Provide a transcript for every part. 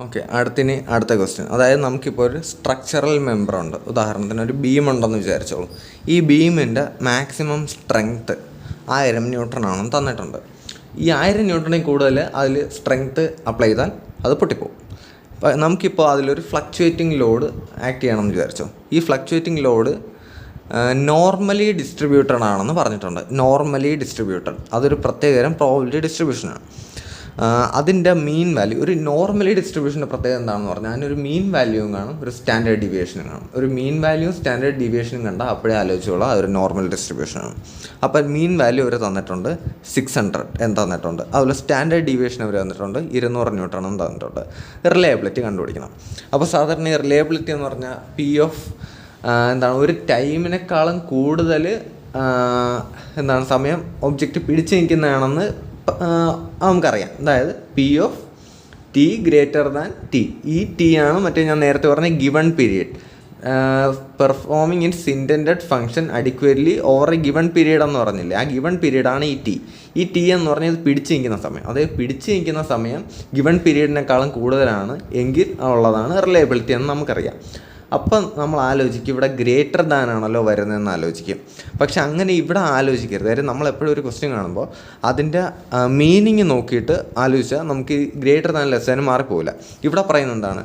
Okay, അടുത്ത question. അതായത് നമുക്കിപ്പോൾ ഒരു സ്ട്രക്ചറൽ മെമ്പർ ഉണ്ട്. ഉദാഹരണത്തിന് ഒരു ബീം ഉണ്ടെന്ന് വിചാരിച്ചോളൂ. ഈ ബീമിൻ്റെ മാക്സിമം സ്ട്രെങ്ത്ത് 1000 ന്യൂട്ടൺ ആണെന്ന് തന്നിട്ടുണ്ട്. ഈ 1000 ന്യൂട്ടണിൽ കൂടുതൽ അതിൽ സ്ട്രെങ്ത്ത് അപ്ലൈ ചെയ്താൽ അത് പൊട്ടിപ്പോകും. അപ്പോൾ നമുക്കിപ്പോൾ അതിലൊരു ഫ്ലക്ച്വേറ്റിംഗ് ലോഡ് ആക്ട് ചെയ്യണമെന്ന് വിചാരിച്ചോ. ഈ ഫ്ലക്ച്വേറ്റിംഗ് ലോഡ് നോർമലി ഡിസ്ട്രിബ്യൂട്ടഡ് ആണെന്ന് പറഞ്ഞിട്ടുണ്ട്. നോർമലി ഡിസ്ട്രിബ്യൂട്ടഡ് അതൊരു പ്രത്യേകതരം പ്രോബബിലിറ്റി ഡിസ്ട്രിബ്യൂഷനാണ്. അതിൻ്റെ മീൻ വാല്യൂ, ഒരു നോർമലി ഡിസ്ട്രിബ്യൂഷൻ്റെ പ്രത്യേകത എന്താണെന്ന് പറഞ്ഞാൽ അതിനൊരു മീൻ വാല്യൂവും കാണും, ഒരു സ്റ്റാൻഡേർഡ് ഡീവിയേഷനും കാണും. ഒരു മീൻ വാല്യൂവും സ്റ്റാൻഡേർഡ് ഡീവിയേഷനും കണ്ടാൽ അപ്പോഴേ ആലോചിച്ചോളാം അതൊരു നോർമൽ ഡിസ്ട്രിബ്യൂഷനാണ്. അപ്പോൾ മീൻ വാല്യൂ അവർ തന്നിട്ടുണ്ട് 600 എന്ന് തന്നിട്ടുണ്ട്. അതുപോലെ സ്റ്റാൻഡേർഡ് ഡീവിയേഷൻ അവർ തന്നിട്ടുണ്ട് 200 ന്യൂട്ടൺ എന്ന് തന്നിട്ടുണ്ട്. റിലയബിലിറ്റി കണ്ടുപിടിക്കണം. അപ്പോൾ സാധാരണ ഈ റിലയബിലിറ്റി എന്ന് പറഞ്ഞാൽ ഒരു ടൈമിനേക്കാളും കൂടുതൽ സമയം ഒബ്ജക്റ്റ് പിടിച്ച് നിൽക്കുന്നതാണെന്ന് നമുക്കറിയാം. അതായത് P(t) ഗ്രേറ്റർ ദാൻ T. ഈ T ആണ് ഞാൻ നേരത്തെ പറഞ്ഞ given period. Performing it's intended function adequately over A given period എന്ന് പറഞ്ഞില്ലേ, ആ ഗിവൺ പീരീഡാണ് ഈ T. ഈ T എന്ന് പറഞ്ഞാൽ ഇത് പിടിച്ച് നിൽക്കുന്ന സമയം. അതായത് പിടിച്ച് നിൽക്കുന്ന സമയം ഗിവൺ പീരീഡിനേക്കാളും കൂടുതലാണ് എങ്കിൽ ഉള്ളതാണ് റിലയബിലിറ്റി എന്ന് നമുക്കറിയാം. അപ്പം നമ്മൾ ആലോചിക്കും ഇവിടെ ഗ്രേറ്റർ ദാൻ ആണല്ലോ വരുന്നതെന്ന് ആലോചിക്കും. പക്ഷെ അങ്ങനെ ഇവിടെ ആലോചിക്കരുത്. കാര്യം നമ്മളെപ്പോഴും ഒരു ക്വസ്റ്റ്യൻ കാണുമ്പോൾ അതിൻ്റെ മീനിങ് നോക്കിയിട്ട് ആലോചിച്ചാൽ നമുക്ക് ഗ്രേറ്റർ ദാൻ ലെസ് ദാൻ മാറിപ്പോവില്ല. ഇവിടെ പറയുന്നത് എന്താണ്,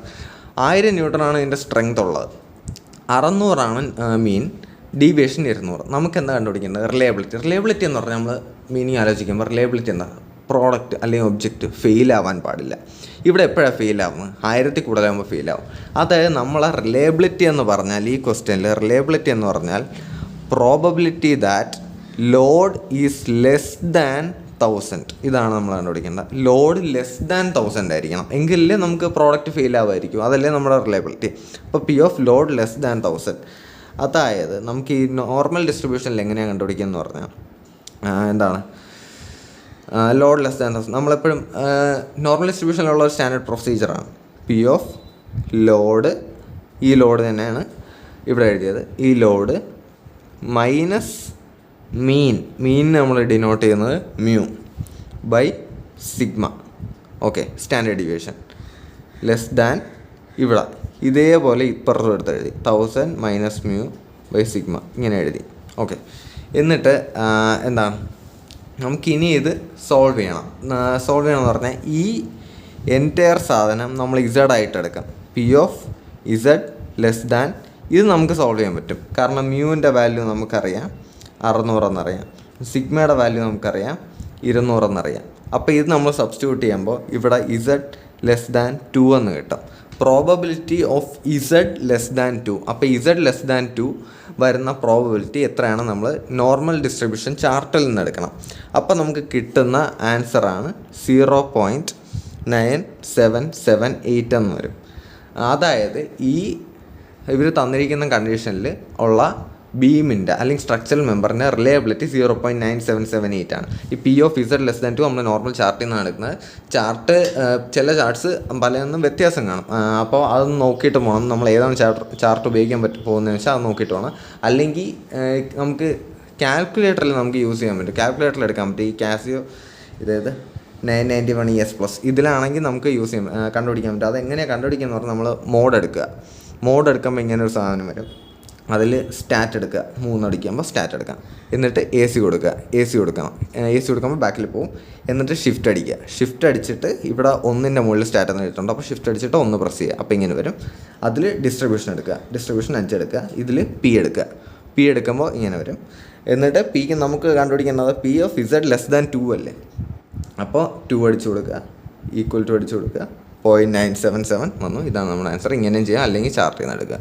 1000 ന്യൂട്ടണാണ് ഇതിൻ്റെ സ്ട്രെങ്ത് ഉള്ളത്, 600 മീൻ, ഡീവിയേഷൻ 200. നമുക്ക് എന്താ കണ്ടുപിടിക്കേണ്ടത്? റിലയബിലിറ്റി എന്ന് പറഞ്ഞാൽ നമ്മൾ മീനിങ് ആലോചിക്കുമ്പോൾ റിലയബിലിറ്റി എന്താ, പ്രോഡക്റ്റ് അല്ലെങ്കിൽ ഒബ്ജക്റ്റ് ഫെയിലാവാൻ പാടില്ല. ഇവിടെ എപ്പോഴാണ് ഫെയിലാവുന്നത്? 1000 കൂടുതലാകുമ്പോൾ ഫെയിലാവും. അതായത് നമ്മളെ റിലയബിലിറ്റി എന്ന് പറഞ്ഞാൽ ഈ ക്വസ്റ്റ്യനിൽ റിലയബിലിറ്റി എന്ന് പറഞ്ഞാൽ probability that Lord is less than 1000. ഇതാണ് നമ്മൾ കണ്ടുപിടിക്കേണ്ടത്. ലോഡ് ലെസ് ദാൻ 1000 ആയിരിക്കണം, എങ്കിലേ നമുക്ക് പ്രോഡക്റ്റ് ഫെയിലാവുമായിരിക്കും. അതല്ലേ നമ്മുടെ റിലയബിലിറ്റി. അപ്പോൾ P of load less than 1000. അതായത് നമുക്ക് ഈ നോർമൽ ഡിസ്ട്രിബ്യൂഷനിൽ എങ്ങനെയാണ് കണ്ടുപിടിക്കുന്നത് പറഞ്ഞാൽ ലോഡ് ലെസ് ദാൻ 1000 നമ്മളെപ്പോഴും നോർമൽ ഡിസ്ട്രിബ്യൂഷനിലുള്ള ഒരു സ്റ്റാൻഡേർഡ് പ്രൊസീജിയറാണ്. P ഓഫ് ലോഡ്, ഈ ലോഡ് തന്നെയാണ് ഇവിടെ എഴുതിയത്, ഈ ലോഡ് മൈനസ് മീൻ നമ്മൾ ഡിനോട്ട് ചെയ്യുന്നത് mu by sigma. Okay, standard deviation less than ഇവിടെ ഇതേപോലെ ഇപ്പുറത്തും എടുത്ത് എഴുതി 1000 മൈനസ് മ്യൂ ബൈ സിഗ്മ ഇങ്ങനെ എഴുതി. ഓക്കെ, എന്നിട്ട് നമുക്കിനി ഇത് സോൾവ് ചെയ്യണമെന്ന് പറഞ്ഞാൽ ഈ എൻറ്റയർ സാധനം നമ്മൾ ഇസഡ് ആയിട്ട് എടുക്കാം. P of Z less than, ഇത് നമുക്ക് സോൾവ് ചെയ്യാൻ പറ്റും. കാരണം മ്യൂവിൻ്റെ വാല്യൂ നമുക്കറിയാം 600 എന്നറിയാം, സിഗ്മയുടെ വാല്യൂ നമുക്കറിയാം 200 എന്നറിയാം. അപ്പോൾ ഇത് നമ്മൾ സബ്സ്റ്റിറ്റ്യൂട്ട് ചെയ്യുമ്പോൾ ഇവിടെ ഇസഡ് ലെസ് ദാൻ 2 എന്ന് കിട്ടും. Probability of Z less than 2. അപ്പോൾ ഇസഡ് ലെസ് ദാൻ 2 വരുന്ന പ്രോബബിലിറ്റി എത്രയാണ് നമ്മൾ നോർമൽ ഡിസ്ട്രിബ്യൂഷൻ ചാർട്ടിൽ നിന്ന് എടുക്കണം. അപ്പോൾ നമുക്ക് കിട്ടുന്ന ആൻസറാണ് 0.9778 എന്ന് വരും. അതായത് ഇവർ തന്നിരിക്കുന്ന കണ്ടീഷനിൽ ഉള്ള ബീമിൻ്റെ അല്ലെങ്കിൽ സ്ട്രക്ചറൽ മെമ്പറിൻ്റെ റിലയബിലിറ്റി 0.9778 ആണ്. ഈ P of Z less than 2 നമ്മൾ നോർമൽ ചാർട്ടിൽ നിന്നാണ് എടുക്കുന്നത്. ചില ചാർട്ട്സ് പലതൊന്നും വ്യത്യാസം കാണും. അപ്പോൾ അത് നോക്കിയിട്ട് പോകണം. നമ്മൾ ഏതാണ് ചാർട്ട് ഉപയോഗിക്കാൻ പോകുന്നതെന്ന് വെച്ചാൽ അത് നോക്കിയിട്ട് പോകണം. അല്ലെങ്കിൽ നമുക്ക് കാൽക്കുലേറ്ററിൽ നമുക്ക് യൂസ് ചെയ്യാൻ പറ്റും. കാൽക്കുലേറ്ററിൽ എടുക്കാൻ പറ്റും. ഈ കാസിയോ ഇതായത് 991ES+, ഇതിലാണെങ്കിൽ നമുക്ക് യൂസ് ചെയ്യാൻ കണ്ടുപിടിക്കാൻ പറ്റും. അതെങ്ങനെയാണ് കണ്ടുപിടിക്കുക പറഞ്ഞാൽ നമ്മൾ മോഡ് എടുക്കുമ്പോൾ ഇങ്ങനെ ഒരു സാധനം വരും. അതിൽ സ്റ്റാറ്റ് എടുക്കുക, 3 അടിക്കുമ്പോൾ സ്റ്റാറ്റ് എടുക്കാം. എന്നിട്ട് AC കൊടുക്കണം. AC കൊടുക്കുമ്പോൾ ബാക്കിൽ പോകും. എന്നിട്ട് ഷിഫ്റ്റ് അടിച്ചിട്ട് ഇവിടെ 1ൻ്റെ മുകളിൽ സ്റ്റാറ്റ് എന്ന് എഴുതിയിട്ടുണ്ട്. അപ്പോൾ ഷിഫ്റ്റ് അടിച്ചിട്ട് 1 പ്രസ് ചെയ്യുക. അപ്പോൾ ഇങ്ങനെ വരും. അതിൽ ഡിസ്ട്രിബ്യൂഷൻ 5 എടുക്കുക. ഇതിൽ P എടുക്കുമ്പോൾ ഇങ്ങനെ വരും. എന്നിട്ട് Pക്ക് നമുക്ക് കണ്ടുപിടിക്കേണ്ടത് P of Z less than 2 അല്ലേ. അപ്പോൾ 2 അടിച്ചു കൊടുക്കുക, ഈക്വൽ ടു അടിച്ചു കൊടുക്കുക, 0.977 വന്നു. ഇതാണ് നമ്മുടെ ആൻസർ. ഇങ്ങനെയും ചെയ്യാം, അല്ലെങ്കിൽ ചാർട്ടിൽ നിന്ന് എടുക്കുക.